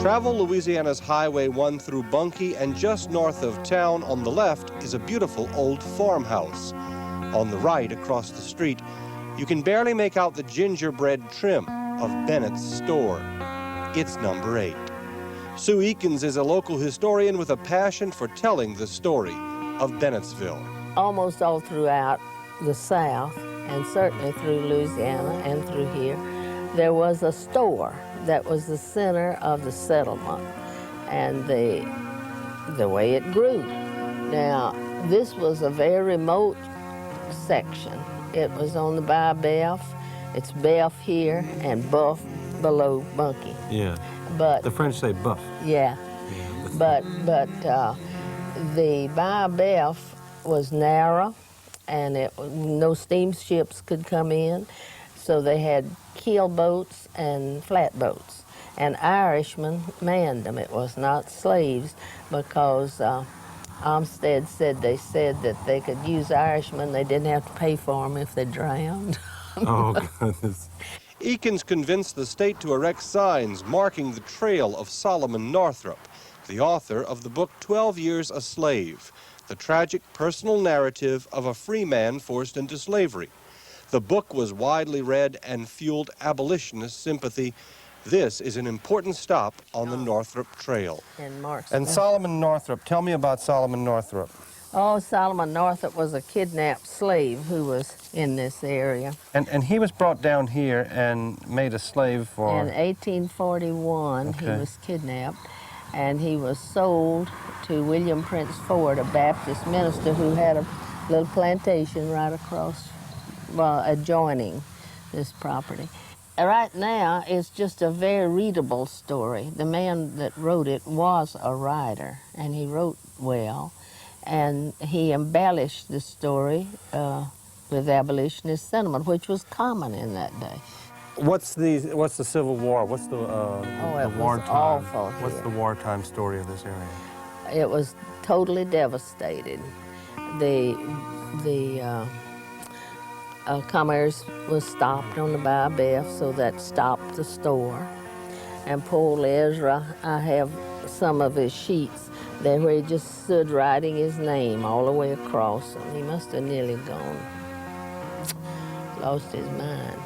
Travel Louisiana's Highway 1 through Bunkie, and just north of town on the left is a beautiful old farmhouse. On the right, across the street, you can barely make out the gingerbread trim of Bennett's store. It's number 8. Sue Eakins is a local historian with a passion for telling the story of Bennettsville. Almost all throughout the South, and certainly through Louisiana and through here, there was a store that was the center of the settlement and the way it grew. Now, this was a very remote section. It was on the Bayou Bluff. It's Bluff here and Buff below Bunkie. Yeah. But the French say buff. Yeah. But the Bayou Bluff was narrow, and no steamships could come in, so they had keel boats and flatboats, and Irishmen manned them. It was not slaves, because Olmsted said that they could use Irishmen. They didn't have to pay for them if they drowned. Oh, goodness. Eakins convinced the state to erect signs marking the trail of Solomon Northrop, the author of the book 12 Years a Slave, the tragic personal narrative of a free man forced into slavery. The book was widely read and fueled abolitionist sympathy. This is an important stop on the Northrop Trail. And Solomon Northrop, tell me about Solomon Northrop. Oh, Solomon Northrop was a kidnapped slave who was in this area. And he was brought down here and made a slave for... In 1841, Okay. He was kidnapped, and he was sold to William Prince Ford, a Baptist minister who had a little plantation right across, well, adjoining this property. Right now, it's just a very readable story. The man that wrote it was a writer, and he wrote well. And he embellished the story with abolitionist sentiment, which was common in that day. What's the Civil War? What's the it was wartime? awful What's here. the wartime story of this area? It was totally devastated. The commerce was stopped on the Bayou Bluff, so that stopped the store. And poor Ezra, I have some of his sheets there where he just stood writing his name all the way across them. He must have nearly lost his mind.